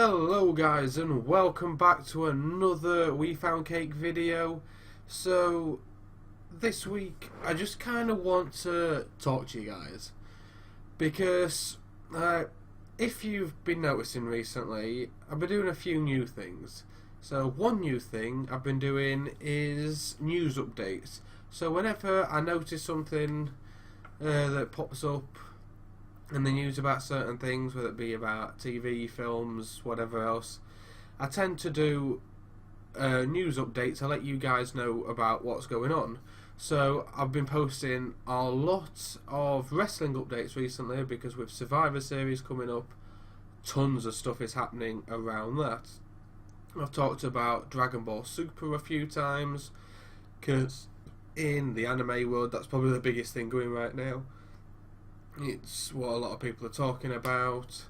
Hello guys and welcome back to another We Found Cake video. So this week I just kind of want to talk to you guys because if you've been noticing recently, I've been doing a few new things. So one new thing I've been doing is news updates. So whenever I notice something that pops up in the news about certain things, whether it be about TV, films, whatever else, I tend to do news updates to let you guys know about what's going on. So I've been posting a lot of wrestling updates recently because with Survivor Series coming up, tons of stuff is happening around that. I've talked about Dragon Ball Super a few times because in the anime world that's probably the biggest thing going right now. It's what a lot of people are talking about,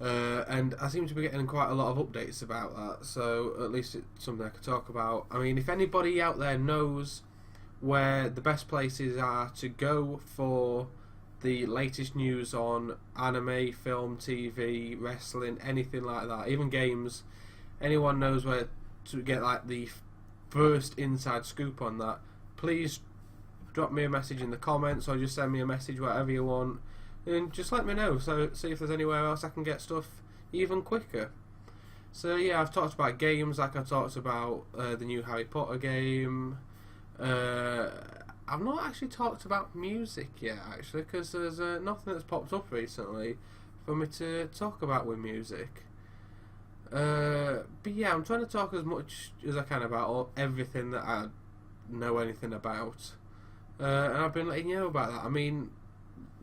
and I seem to be getting quite a lot of updates about that, so at least it's something I could talk about. I mean, if anybody out there knows where the best places are to go for the latest news on anime, film, TV, wrestling, anything like that, even games, anyone knows where to get like the first inside scoop on that, please drop me a message in the comments or just send me a message, whatever you want, and just let me know, so see if there's anywhere else I can get stuff even quicker. So yeah, I've talked about games, like I talked about the new Harry Potter game. I've not actually talked about music yet, actually, because there's nothing that's popped up recently for me to talk about with music. But yeah, I'm trying to talk as much as I can about everything that I know anything about. And I've been letting you know about that. I mean,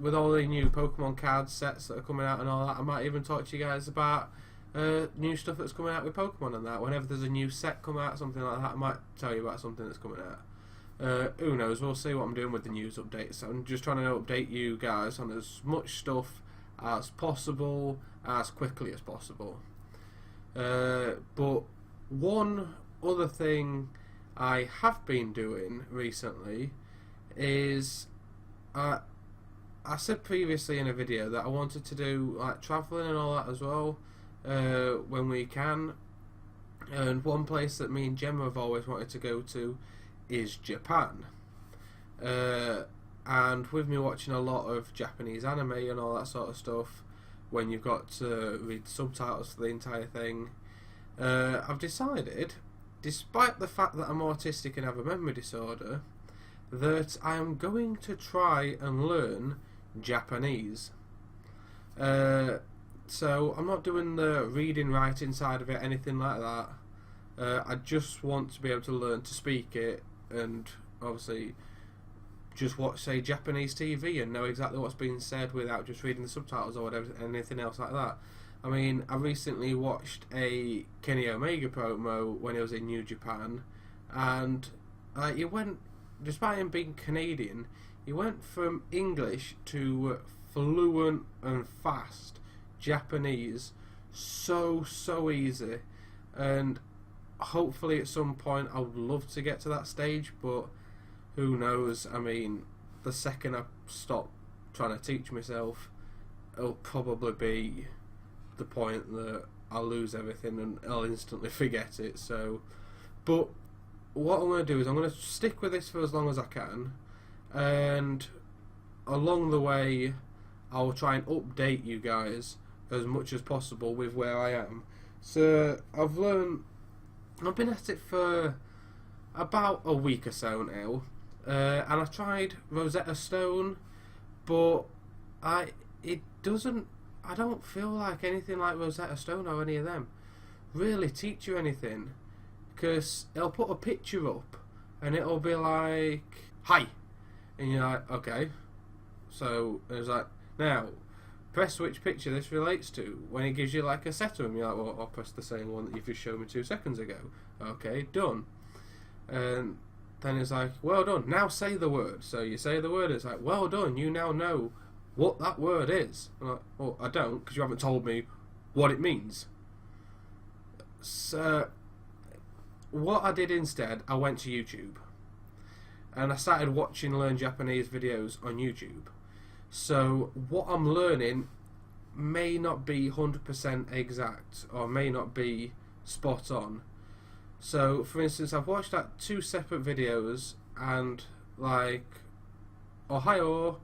with all the new Pokemon card sets that are coming out and all that, I might even talk to you guys about new stuff that's coming out with Pokemon and that. Whenever there's a new set come out, something like that, I might tell you about something that's coming out. Who knows, we'll see what I'm doing with the news updates. I'm just trying to update you guys on as much stuff as possible, as quickly as possible. But one other thing I have been doing recently is I said previously in a video that I wanted to do like travelling and all that as well when we can, and one place that me and Gemma have always wanted to go to is Japan, and with me watching a lot of Japanese anime and all that sort of stuff, when you've got to read subtitles for the entire thing, I've decided, despite the fact that I'm autistic and have a memory disorder, that I am going to try and learn Japanese. So I'm not doing the reading, writing side of it, anything like that. I just want to be able to learn to speak it, and obviously just watch, say, Japanese TV and know exactly what's being said without just reading the subtitles or whatever, anything else like that. I mean, I recently watched a Kenny Omega promo when he was in New Japan, and he went, despite him being Canadian, he went from English to fluent and fast Japanese so easy, and hopefully at some point I would love to get to that stage, but who knows. I mean, the second I stop trying to teach myself, it'll probably be the point that I'll lose everything and I'll instantly forget it. So, but what I'm going to do is I'm going to stick with this for as long as I can, and along the way I'll try and update you guys as much as possible with where I am. So I've been at it for about a week or so now, and I tried Rosetta Stone, but I don't feel like anything like Rosetta Stone or any of them really teach you anything. Because it'll put a picture up and it'll be like, hi, and you're like, okay, so it's like, now press which picture this relates to. When it gives you like a set of them, you're like, well, I'll press the same one that you've just shown me 2 seconds ago. Okay, done. And then it's like, well done, now say the word. So you say the word, it's like, well done, you now know what that word is. I'm like, well, I don't, because you haven't told me what it means. So what I did instead, I went to YouTube and I started watching Learn Japanese videos on YouTube. So what I'm learning may not be 100% exact or may not be spot on. So, for instance, I've watched like 2 separate videos, and like Ohio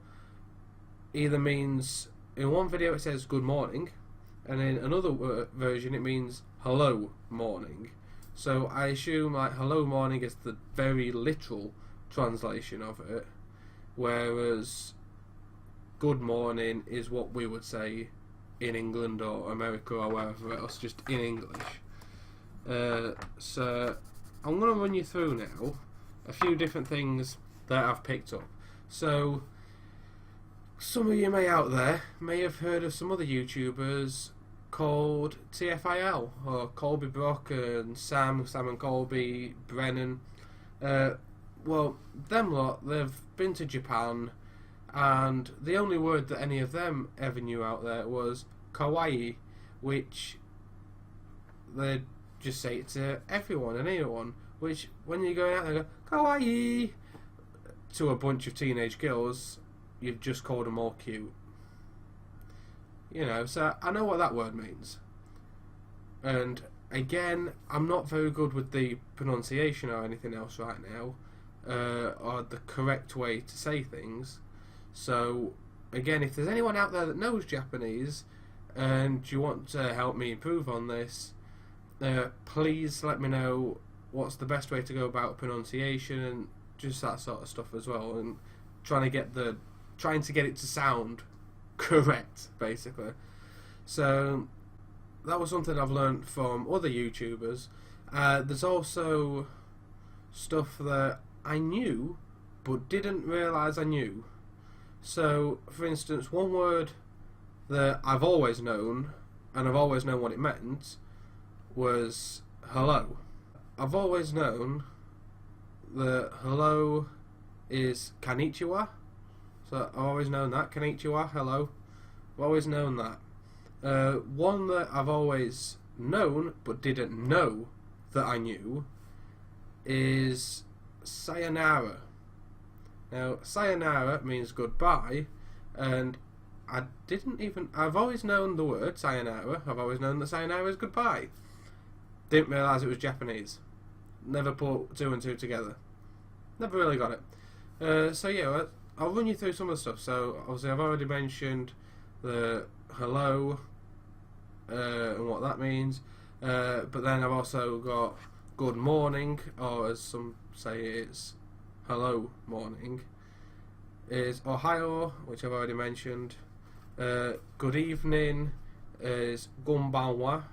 either means, in one video it says good morning, and in another version it means hello morning. So I assume like hello morning is the very literal translation of it, whereas good morning is what we would say in England or America or wherever else, just in English. So I'm going to run you through now a few different things that I've picked up. So some of you out there may have heard of some other YouTubers called TFIL, or Colby Brock and Sam and Colby, Brennan. Well, them lot, they've been to Japan, and the only word that any of them ever knew out there was kawaii, which they'd just say it to everyone and anyone, which when you're going out there, go kawaii to a bunch of teenage girls, you've just called them all cute. You know, so I know what that word means. And again, I'm not very good with the pronunciation or anything else right now, or the correct way to say things. So again, if there's anyone out there that knows Japanese and you want to help me improve on this, please let me know what's the best way to go about pronunciation and just that sort of stuff as well, and trying to get it to sound correct, basically. So that was something I've learned from other YouTubers. There's also stuff that I knew but didn't realise I knew. So, for instance, one word that I've always known, and I've always known what it meant, was hello. I've always known that hello is konnichiwa. So I've always known that, konnichiwa, hello. I've always known that. One that I've always known but didn't know that I knew is sayonara. Now, sayonara means goodbye, and I've always known the word sayonara. I've always known that sayonara is goodbye. Didn't realise it was Japanese. Never put 2 and 2 together. Never really got it. So yeah, I'll run you through some of the stuff. So obviously I've already mentioned the hello and what that means, but then I've also got good morning, or as some say it's hello morning, is Ohio, which I've already mentioned. Good evening is gonbanwa.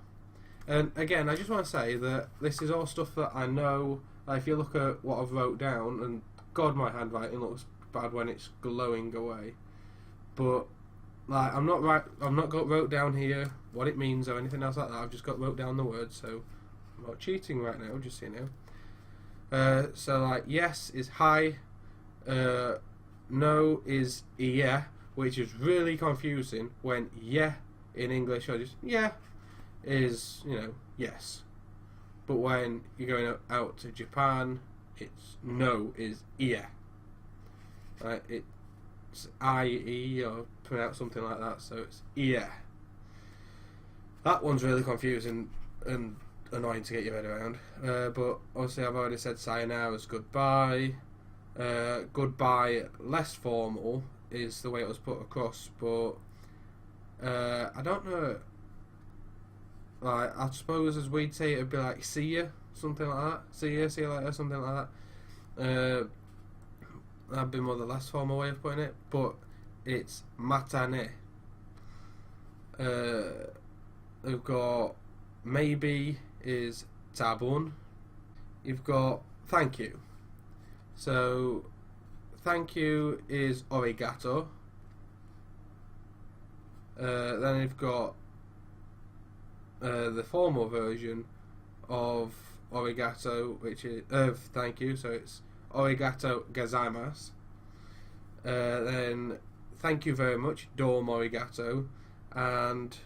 And again, I just want to say that this is all stuff that I know. If you look at what I've wrote down, and God, my handwriting looks bad when it's glowing away, but like I've not got wrote down here what it means or anything else like that. I've just got wrote down the words, so I'm not cheating right now, just so you know. So like yes is hi, no is yeah, which is really confusing when yeah in English or just yeah is, you know, yes, but when you're going out to Japan, it's no is yeah. Right, it's I-E or pronounce something like that, so it's yeah. That one's really confusing and annoying to get your head around. But obviously I've already said sayonara is goodbye. Goodbye, less formal, is the way it was put across, but I don't know. Like, I suppose as we'd say, it'd be like see ya, something like that. See ya, see you later, something like that. That'd be more the less formal way of putting it, but it's matane. We've got maybe is tabun. You've got thank you. So thank you is arigato. Then you've got the formal version of arigato, which is thank you. So it's arigato gozaimasu. Then thank you very much, domo arigato, and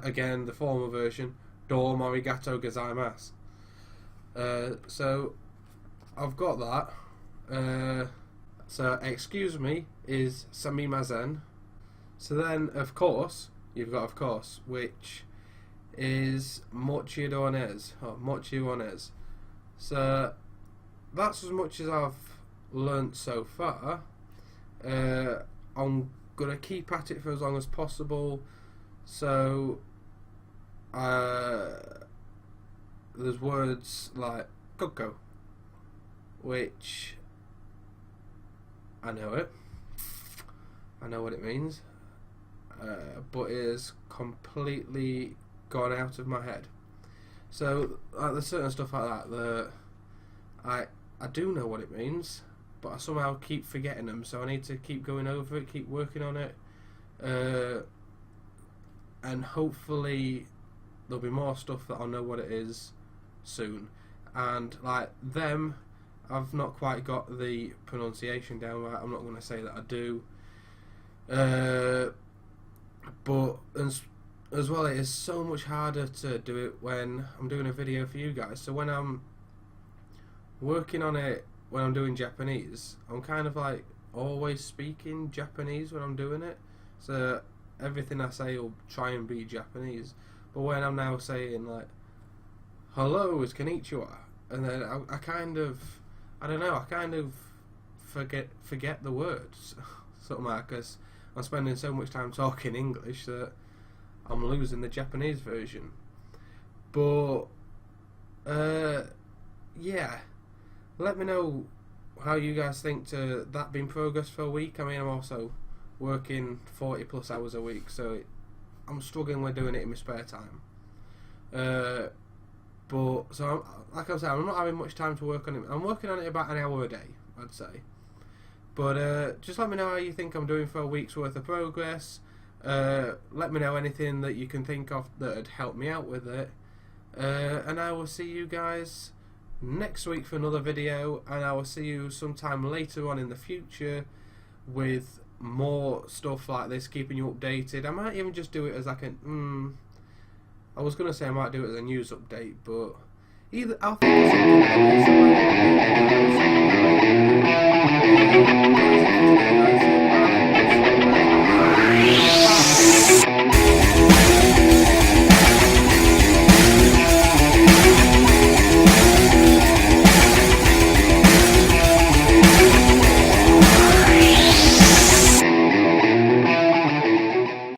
again the formal version, domo arigato gozaimasu. So I've got that. So excuse me is samimasen. So then of course you've got, of course, which is mochi dones, or mochi ones. So that's as much as I've learnt so far. I'm gonna keep at it for as long as possible. So there's words like koko, which I know it. I know what it means, but it is completely gone out of my head. So there's certain stuff like that I do know what it means, but I somehow keep forgetting them. So I need to keep going over it, keep working on it, and hopefully there'll be more stuff that I'll know what it is soon. And like them, I've not quite got the pronunciation down right. I'm not going to say that I do. But as well, it is so much harder to do it when I'm doing a video for you guys. So when I'm working on it, when I'm doing Japanese, I'm kind of like always speaking Japanese when I'm doing it. So everything I say will try and be Japanese. But when I'm now saying like, hello, it's Kon'nichiwa, and then I kind of, I don't know, I kind of forget the words, something like, because I'm spending so much time talking English that I'm losing the Japanese version. But yeah, let me know how you guys think to that being progress for a week. I mean, I'm also working 40 plus hours a week, so I'm struggling with doing it in my spare time. But so like I said, I'm not having much time to work on it. I'm working on it about an hour a day, I'd say. But just let me know how you think I'm doing for a week's worth of progress. Let me know anything that you can think of that would help me out with it. And I will see you guys next week for another video, and I will see you sometime later on in the future with more stuff like this, keeping you updated. I might even just do it as like a I was going to say I might do it as a news update, but either I'll think of something.